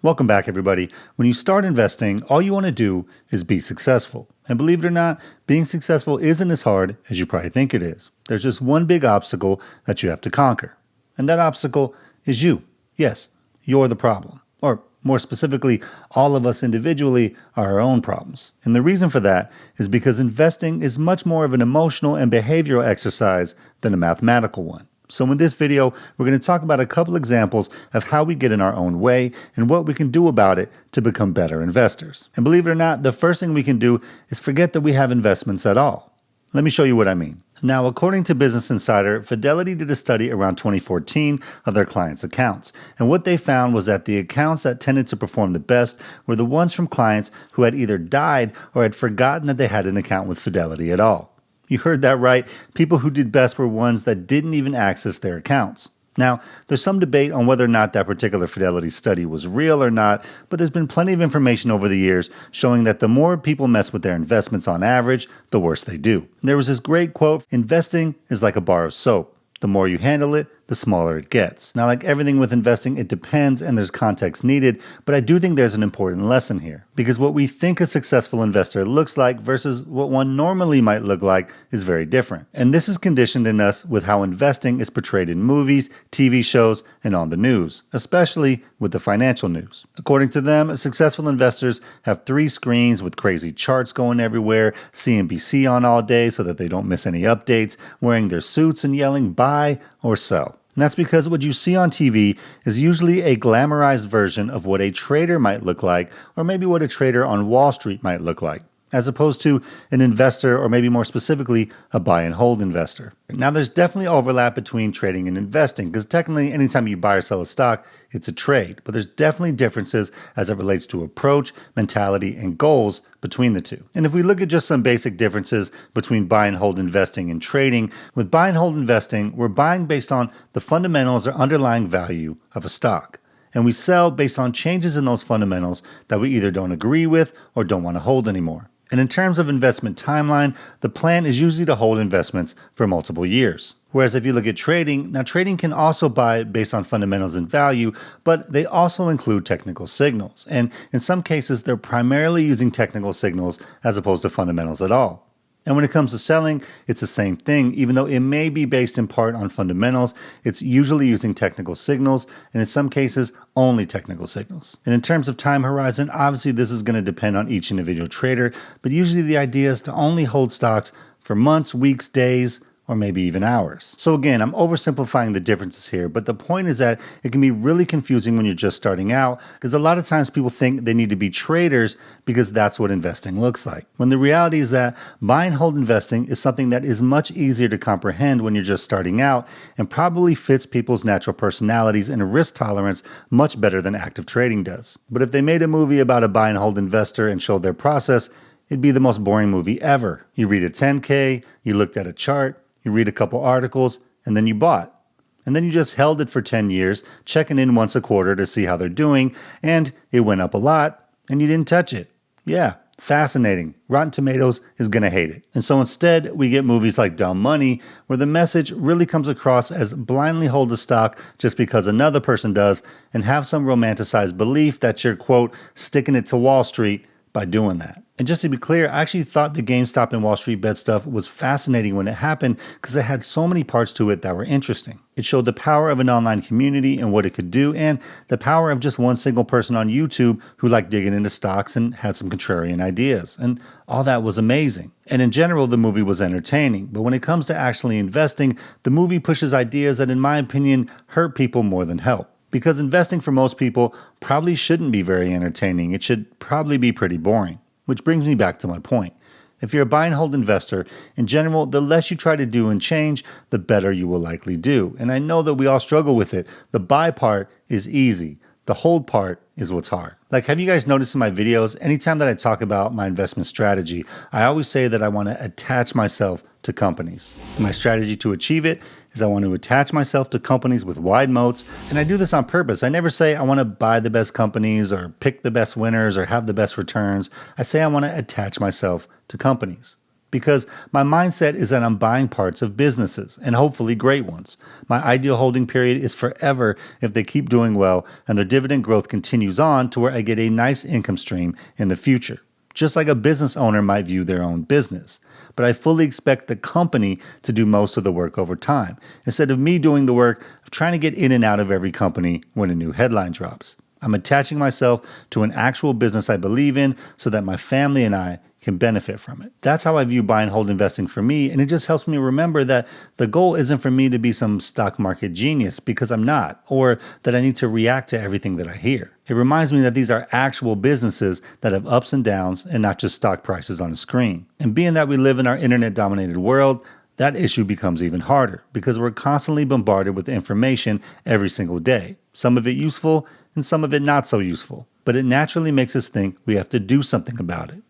Welcome back, everybody. When you start investing, all you want to do is be successful. And believe it or not, being successful isn't as hard as you probably think it is. There's just one big obstacle that you have to conquer. And that obstacle is you. Yes, you're the problem. Or more specifically, all of us individually are our own problems. And the reason for that is because investing is much more of an emotional and behavioral exercise than a mathematical one. So in this video, we're going to talk about a couple examples of how we get in our own way and what we can do about it to become better investors. And believe it or not, the first thing we can do is forget that we have investments at all. Let me show you what I mean. Now, according to Business Insider, Fidelity did a study around 2014 of their clients' accounts. And what they found was that the accounts that tended to perform the best were the ones from clients who had either died or had forgotten that they had an account with Fidelity at all. You heard that right. People who did best were ones that didn't even access their accounts. Now, there's some debate on whether or not that particular Fidelity study was real or not, but there's been plenty of information over the years showing that the more people mess with their investments on average, the worse they do. There was this great quote, "Investing is like a bar of soap. The more you handle it, the smaller it gets." Now, like everything with investing, it depends and there's context needed, but I do think there's an important lesson here. Because what we think a successful investor looks like versus what one normally might look like is very different. And this is conditioned in us with how investing is portrayed in movies, TV shows, and on the news, especially with the financial news. According to them, successful investors have 3 screens with crazy charts going everywhere, CNBC on all day so that they don't miss any updates, wearing their suits and yelling buy or sell. And that's because what you see on TV is usually a glamorized version of what a trader might look like, or maybe what a trader on Wall Street might look like, as opposed to an investor, or maybe more specifically, a buy and hold investor. Now, there's definitely overlap between trading and investing, because technically anytime you buy or sell a stock, it's a trade. But there's definitely differences as it relates to approach, mentality, and goals between the two. And if we look at just some basic differences between buy and hold investing and trading, with buy and hold investing, we're buying based on the fundamentals or underlying value of a stock. And we sell based on changes in those fundamentals that we either don't agree with or don't want to hold anymore. And in terms of investment timeline, the plan is usually to hold investments for multiple years. Whereas if you look at trading, now trading can also buy based on fundamentals and value, but they also include technical signals. And in some cases, they're primarily using technical signals as opposed to fundamentals at all. And when it comes to selling, it's the same thing. Even though it may be based in part on fundamentals, it's usually using technical signals, and in some cases, only technical signals. And in terms of time horizon, obviously this is going to depend on each individual trader, but usually the idea is to only hold stocks for months, weeks, days, or maybe even hours. So again, I'm oversimplifying the differences here, but the point is that it can be really confusing when you're just starting out, because a lot of times people think they need to be traders because that's what investing looks like. When the reality is that buy and hold investing is something that is much easier to comprehend when you're just starting out and probably fits people's natural personalities and risk tolerance much better than active trading does. But if they made a movie about a buy and hold investor and showed their process, it'd be the most boring movie ever. You read a 10K, you looked at a chart, you read a couple articles, and then you bought. And then you just held it for 10 years, checking in once a quarter to see how they're doing, and it went up a lot, and you didn't touch it. Yeah, fascinating. Rotten Tomatoes is going to hate it. And so instead, we get movies like Dumb Money, where the message really comes across as blindly hold a stock just because another person does, and have some romanticized belief that you're, quote, sticking it to Wall Street by doing that. And just to be clear, I actually thought the GameStop and Wall Street bet stuff was fascinating when it happened because it had so many parts to it that were interesting. It showed the power of an online community and what it could do, and the power of just one single person on YouTube who liked digging into stocks and had some contrarian ideas. And all that was amazing. And in general, the movie was entertaining. But when it comes to actually investing, the movie pushes ideas that, in my opinion, hurt people more than help. Because investing for most people probably shouldn't be very entertaining. It should probably be pretty boring. Which brings me back to my point. If you're a buy and hold investor, in general, the less you try to do and change, the better you will likely do. And I know that we all struggle with it. The buy part is easy. The hold part is what's hard. Like, have you guys noticed in my videos, anytime that I talk about my investment strategy, I always say that I want to attach myself to companies. My strategy to achieve it is I want to attach myself to companies with wide moats, and I do this on purpose. I never say I want to buy the best companies or pick the best winners or have the best returns. I say I want to attach myself to companies. because my mindset is that I'm buying parts of businesses, and hopefully great ones. My ideal holding period is forever if they keep doing well and their dividend growth continues on to where I get a nice income stream in the future, just like a business owner might view their own business. But I fully expect the company to do most of the work over time, instead of me doing the work of trying to get in and out of every company when a new headline drops. I'm attaching myself to an actual business I believe in so that my family and I can benefit from it. That's how I view buy and hold investing for me, and it just helps me remember that the goal isn't for me to be some stock market genius, because I'm not, or that I need to react to everything that I hear. It reminds me that these are actual businesses that have ups and downs and not just stock prices on a screen. And being that we live in our internet-dominated world, that issue becomes even harder because we're constantly bombarded with information every single day, some of it useful and some of it not so useful. But it naturally makes us think we have to do something about it.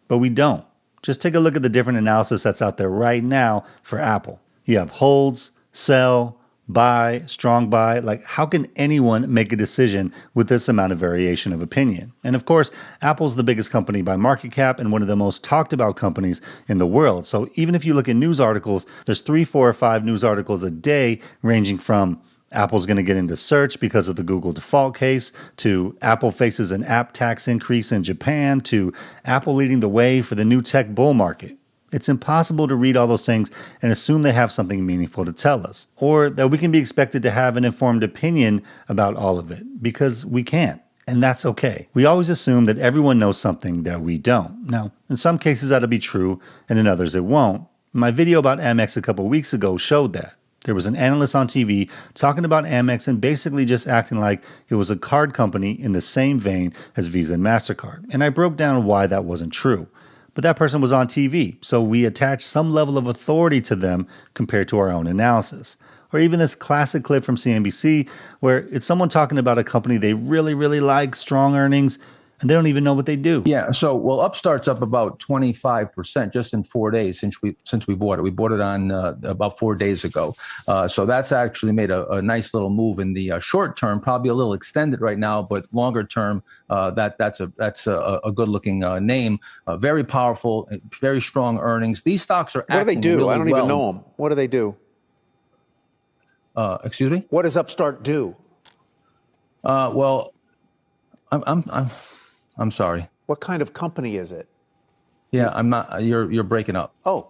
But we don't. Just take a look at the different analysis that's out there right now for Apple. You have holds, sell, buy, strong buy. Like, how can anyone make a decision with this amount of variation of opinion? And of course, Apple's the biggest company by market cap and one of the most talked about companies in the world. So even if you look at news articles, there's 3, 4, or 5 news articles a day ranging from Apple's going to get into search because of the Google default case, to Apple faces an app tax increase in Japan, to Apple leading the way for the new tech bull market. It's impossible to read all those things and assume they have something meaningful to tell us, or that we can be expected to have an informed opinion about all of it, because we can't. And that's okay. We always assume that everyone knows something that we don't. Now, in some cases that'll be true, and in others it won't. My video about Amex a couple weeks ago showed that. There was an analyst on TV talking about Amex and basically just acting like it was a card company in the same vein as Visa and MasterCard. And I broke down why that wasn't true. But that person was on TV, so we attached some level of authority to them compared to our own analysis. Or even this classic clip from CNBC where it's someone talking about a company they really, really like, strong earnings, and they don't even know what they do. Yeah. So, well, Upstart's up about 25% just in 4 days since we bought it. We bought it on about 4 days ago. So that's actually made a nice little move in the short term, probably a little extended right now, but longer term, that's a good looking name. Very powerful, very strong earnings. These stocks are acting. What do they do? Really I don't well. even know them. What do they do? Excuse me? What does Upstart do? Well, I'm sorry. What kind of company is it? Yeah, I'm not. You're breaking up. Oh,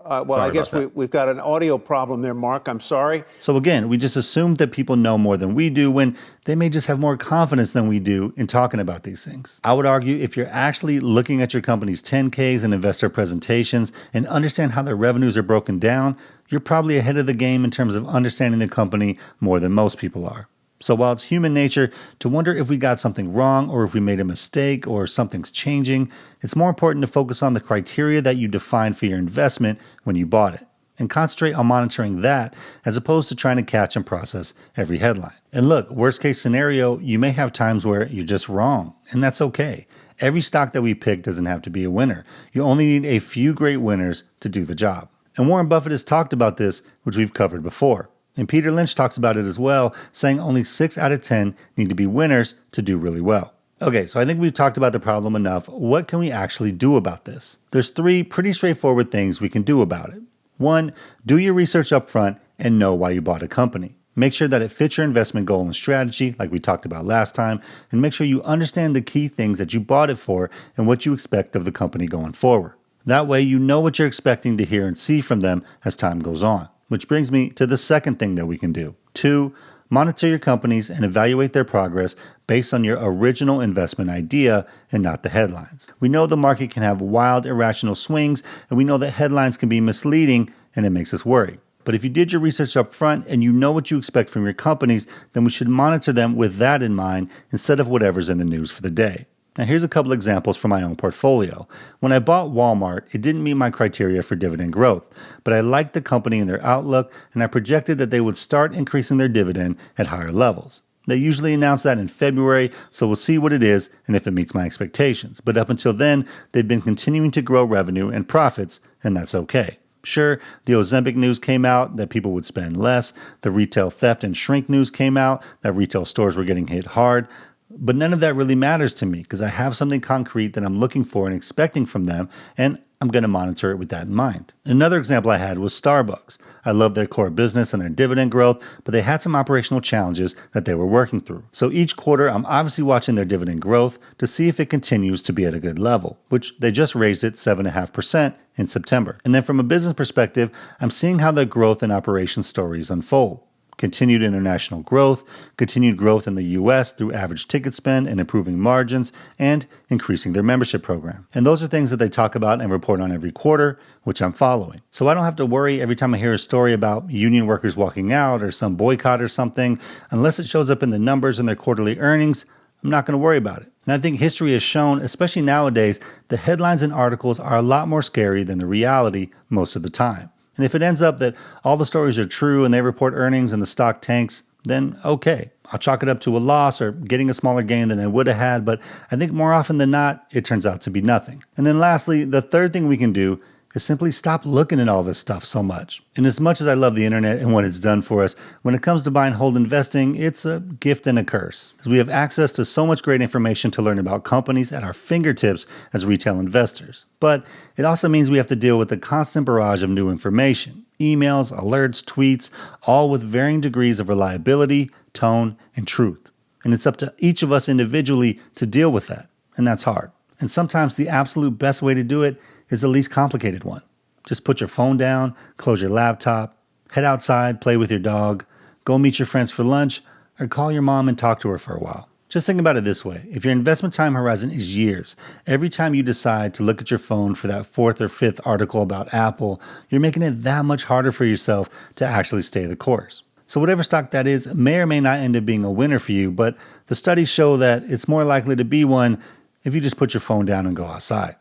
well, I guess we've got an audio problem there, Mark. I'm sorry. So again, we just assume that people know more than we do when they may just have more confidence than we do in talking about these things. I would argue if you're actually looking at your company's 10Ks and investor presentations and understand how their revenues are broken down, you're probably ahead of the game in terms of understanding the company more than most people are. So while it's human nature to wonder if we got something wrong or if we made a mistake or something's changing, it's more important to focus on the criteria that you defined for your investment when you bought it, and concentrate on monitoring that as opposed to trying to catch and process every headline. And look, worst case scenario, you may have times where you're just wrong, and that's okay. Every stock that we pick doesn't have to be a winner. You only need a few great winners to do the job. And Warren Buffett has talked about this, which we've covered before. And Peter Lynch talks about it as well, saying only 6 out of 10 need to be winners to do really well. Okay, so I think we've talked about the problem enough. What can we actually do about this? There's 3 pretty straightforward things we can do about it. 1, do your research up front and know why you bought a company. Make sure that it fits your investment goal and strategy, like we talked about last time, and make sure you understand the key things that you bought it for and what you expect of the company going forward. That way you know what you're expecting to hear and see from them as time goes on. Which brings me to the second thing that we can do. 2, monitor your companies and evaluate their progress based on your original investment idea and not the headlines. We know the market can have wild, irrational swings, and we know that headlines can be misleading, and it makes us worry. But if you did your research up front and you know what you expect from your companies, then we should monitor them with that in mind instead of whatever's in the news for the day. Now here's a couple examples from my own portfolio. When I bought Walmart, it didn't meet my criteria for dividend growth, but I liked the company and their outlook, and I projected that they would start increasing their dividend at higher levels. They usually announce that in February, so we'll see what it is and if it meets my expectations. But up until then, they've been continuing to grow revenue and profits, and that's okay. Sure, the Ozempic news came out that people would spend less, the retail theft and shrink news came out that retail stores were getting hit hard. But none of that really matters to me because I have something concrete that I'm looking for and expecting from them, and I'm going to monitor it with that in mind. Another example I had was Starbucks. I love their core business and their dividend growth, but they had some operational challenges that they were working through. So each quarter, I'm obviously watching their dividend growth to see if it continues to be at a good level, which they just raised it 7.5% in September. And then from a business perspective, I'm seeing how their growth and operations stories unfold. Continued international growth, continued growth in the US through average ticket spend and improving margins, and increasing their membership program. And those are things that they talk about and report on every quarter, which I'm following. So I don't have to worry every time I hear a story about union workers walking out or some boycott or something. Unless it shows up in the numbers in their quarterly earnings, I'm not going to worry about it. And I think history has shown, especially nowadays, the headlines and articles are a lot more scary than the reality most of the time. And if it ends up that all the stories are true and they report earnings and the stock tanks, then okay, I'll chalk it up to a loss or getting a smaller gain than I would have had. But I think more often than not, it turns out to be nothing. And then lastly, the third thing we can do is simply stop looking at all this stuff so much. And as much as I love the internet and what it's done for us, when it comes to buy and hold investing, it's a gift and a curse. Because we have access to so much great information to learn about companies at our fingertips as retail investors. But it also means we have to deal with the constant barrage of new information, emails, alerts, tweets, all with varying degrees of reliability, tone, and truth. And it's up to each of us individually to deal with that. And that's hard. And sometimes the absolute best way to do it is the least complicated one. Just put your phone down, close your laptop, head outside, play with your dog, go meet your friends for lunch, or call your mom and talk to her for a while. Just think about it this way. If your investment time horizon is years, every time you decide to look at your phone for that fourth or fifth article about Apple, you're making it that much harder for yourself to actually stay the course. So whatever stock that is may or may not end up being a winner for you, but the studies show that it's more likely to be one if you just put your phone down and go outside.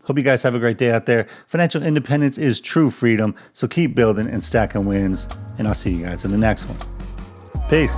Hope you guys have a great day out there. Financial independence is true freedom, so keep building and stacking wins, and I'll see you guys in the next one. Peace.